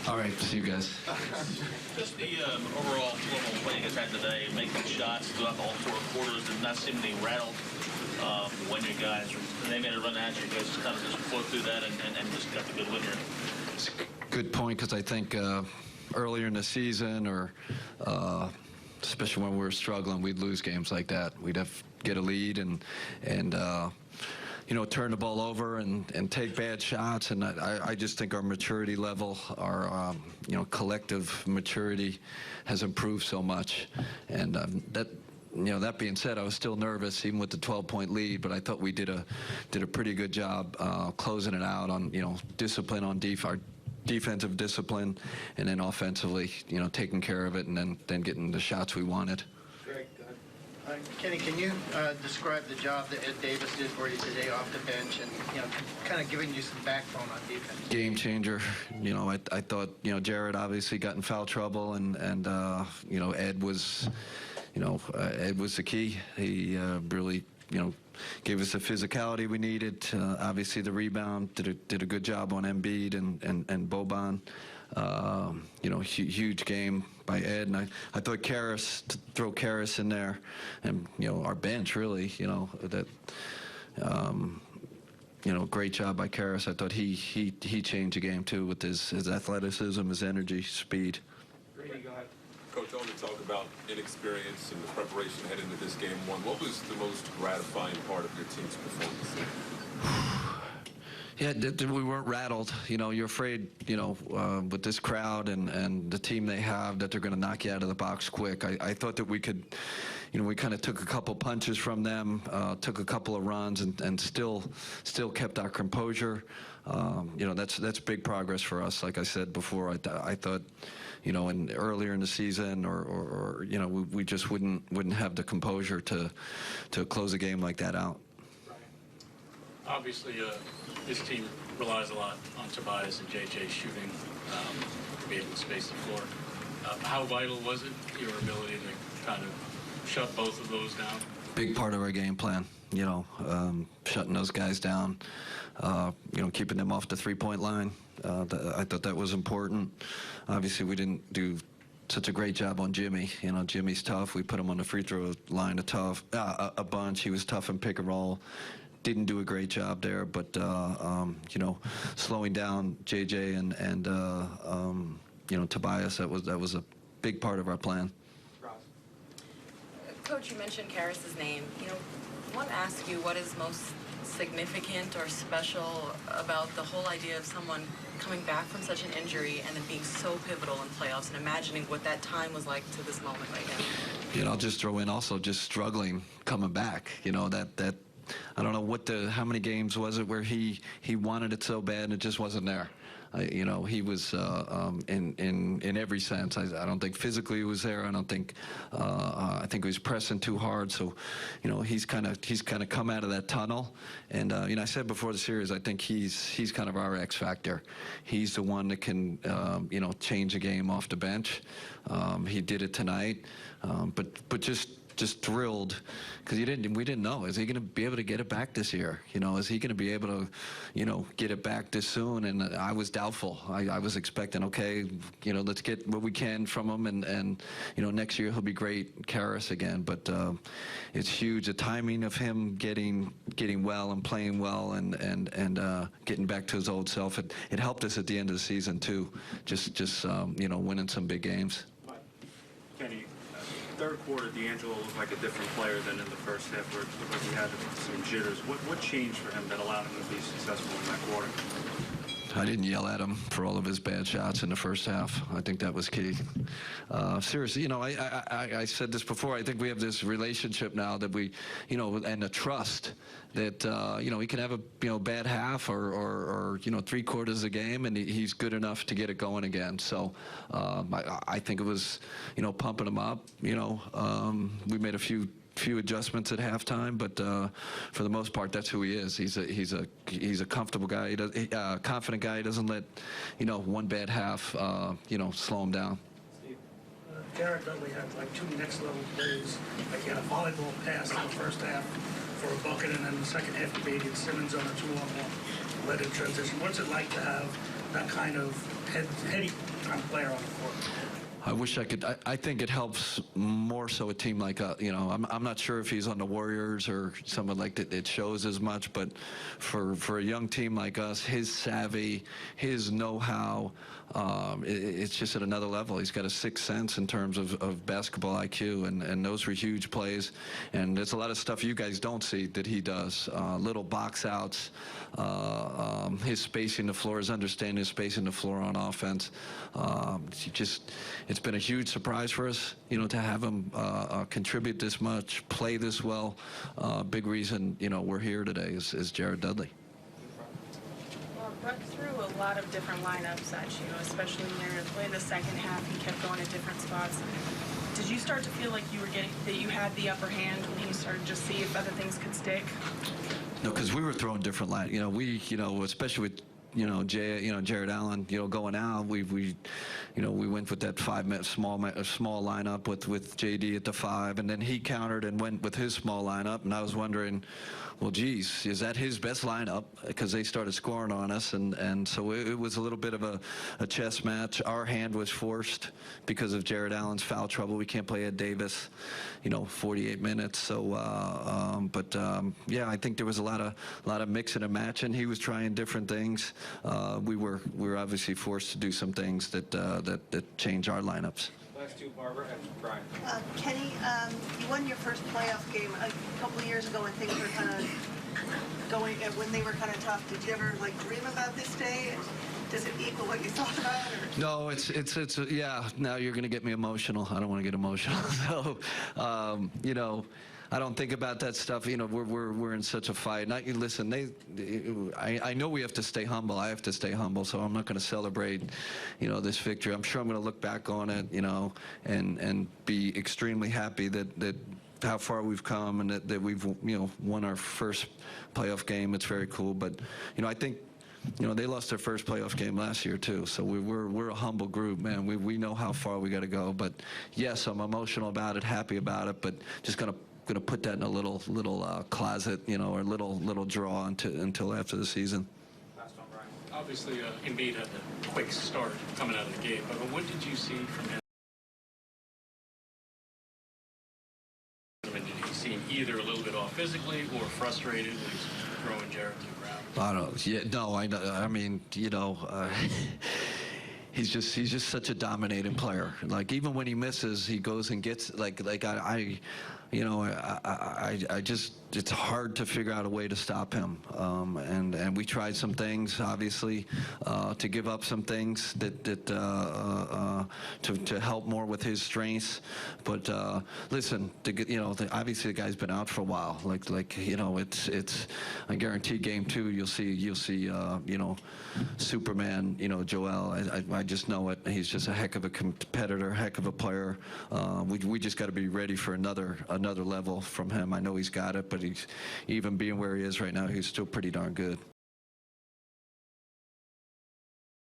All right, see you guys. Just the overall flow of play you guys had today, making shots throughout all four quarters, did not seem to be rattled when you guys, they made a run at you guys, just kind of just flow through that and just got the good win here. It's a good point, because I think earlier in the season, or especially when we were struggling, we'd lose games like that. We'd have get a lead and you know, turn the ball over and take bad shots. And I just think our maturity level, our you know, collective maturity has improved so much. And that, you know, that being said, I was still nervous even with the 12-point lead, but I thought we did a pretty good job closing it out on, you know, discipline on our defensive discipline, and then offensively, you know, taking care of it, and then getting the shots we wanted. Greg, Kenny, can you describe the job that Ed Davis did for you today off the bench, and, you know, kind of giving you some backbone on defense? Game changer. You know, I thought, you know, Jared obviously got in foul trouble, and you know, Ed was, you know, Ed was the key. He really, you know, gave us the physicality we needed. Obviously, the rebound, did a good job on Embiid and Boban. You know, huge game by Ed, and I thought Caris, to throw Caris in there, and, you know, our bench really, you know, that you know, great job by Caris. I thought he changed the game too with his athleticism, his energy, speed. Brady, go ahead. Coach, I want to talk about inexperience and the preparation heading into this game one. What was the most gratifying part of your team's performance? Yeah, we weren't rattled. You know, you're afraid, you know, with this crowd and the team they have, that they're going to knock you out of the box quick. I thought that we could, you know, we kind of took a couple punches from them, took a couple of runs, and still kept our composure. You know, that's big progress for us. Like I said before, I thought, you know, earlier in the season, or you know, we just wouldn't have the composure to close a game like that out. Obviously, this team relies a lot on Tobias and JJ shooting to be able to space the floor. How vital was it, your ability to kind of shut both of those down? Big part of our game plan, you know, shutting those guys down, you know, keeping them off the three-point line. I thought that was important. Obviously, we didn't do such a great job on Jimmy. You know, Jimmy's tough. We put him on the free throw line a bunch. He was tough in pick and roll. Didn't do a great job there, but you know, slowing down JJ and you know, Tobias, that was a big part of our plan. Coach, you mentioned Caris's name. You know, I want to ask you what is most significant or special about the whole idea of someone coming back from such an injury and then being so pivotal in playoffs, and imagining what that time was like to this moment right now. You know, I'll just throw in also just struggling coming back. You know, that I don't know how many games was it where he wanted it so bad and it just wasn't there. You know, he was in every sense. I don't think physically he was there. I don't think I think he was pressing too hard. So, you know, he's kind of come out of that tunnel. And you know, I said before the series, I think he's kind of our X factor. He's the one that can you know, change a game off the bench. He did it tonight, but just thrilled, because we didn't know, is he going to be able to get it back this year? You know, is he going to be able to, you know, get it back this soon? And I was doubtful. I was expecting, okay, you know, let's get what we can from him, and you know, next year he'll be great, Caris again. But it's huge, the timing of him getting well and playing well and getting back to his old self. It helped us at the end of the season too, just you know, winning some big games. Kenny, third quarter, D'Angelo looked like a different player than in the first half, where it looked like he had some jitters. What changed for him that allowed him to be successful in that quarter? I didn't yell at him for all of his bad shots in the first half. I think that was key. Seriously, you know, I said this before. I think we have this relationship now that we, you know, and a trust that, you know, he can have a, you know, bad half or you know, 3/4 of the game, and he's good enough to get it going again. So I think it was, you know, pumping him up. You know, we made a few adjustments at halftime, but for the most part, that's who he is. He's a comfortable guy. Confident guy. He doesn't let, you know, one bad half, you know, slow him down. Jared Dudley had like 2 next-level plays. Like he had a volleyball pass in the first half for a bucket, and then the second half he made it Simmons on a 2-on-1 led in transition. What's it like to have that kind of heady kind of player on the court. I wish I could. I think it helps more so a team like I'm not sure if he's on the Warriors or someone like that. It shows as much, but for a young team like us, his savvy, his know-how, it's just at another level. He's got a sixth sense in terms of basketball IQ, and those were huge plays. And there's a lot of stuff you guys don't see that he does. Little box outs, his spacing the floor, his understanding of spacing the floor on offense. It's been a huge surprise for us, to have him contribute this much, play this well. Big reason, we're here today is Jared Dudley. Well, Brooke threw a lot of different lineups at you, especially in the second half. He kept going at different spots. Did you start to feel like you had the upper hand when you started to see if other things could stick? No, because we were throwing different lines. Especially with Jared Allen, going out, we went with that 5-minute small lineup with JD at the 5, and then he countered and went with his small lineup, and I was wondering, well, geez, is that his best lineup? Because they started scoring on us, and so it was a little bit of a chess match. Our hand was forced because of Jared Allen's foul trouble. We can't play Ed Davis, 48 minutes. So, yeah, I think there was a lot of mixing and matching. He was trying different things. We were obviously forced to do some things that change our lineups. Last two, Barbara, after Brian. Kenny, you won your first playoff game a couple of years ago when things were kind of going, when they were kind of tough. Did you ever dream about this day? Does it equal what you thought about? Or? No, it's yeah. Now you're going to get me emotional. I don't want to get emotional. So, I don't think about that stuff. We're in such a fight. Listen, I know we have to stay humble. I have to stay humble, so I'm not going to celebrate, this victory. I'm sure I'm going to look back on it, and be extremely happy that how far we've come and that we've, won our first playoff game. It's very cool. But, I think, they lost their first playoff game last year too. So we're a humble group, man. We know how far we got to go. But yes, I'm emotional about it, happy about it, but just going to put that in a little closet, or little drawer until after the season. Last one, Brian. Obviously, Embiid had a quick start coming out of the gate, but what did you see from him? Did he seem either a little bit off physically or frustrated when he's throwing Jared to the ground? I don't. Yeah, no. I mean, he's just such a dominating player. Like, even when he misses, he goes and gets I just, it's hard to figure out a way to stop him. And we tried some things, obviously, to give up some things to help more with his strengths. But listen, obviously the guy's been out for a while. It's I guarantee game 2 you'll see Superman, Joel. I just know it. He's just a heck of a competitor, heck of a player. We just got to be ready for another level from him. I know he's got it, but he's, even being where he is right now, he's still pretty darn good.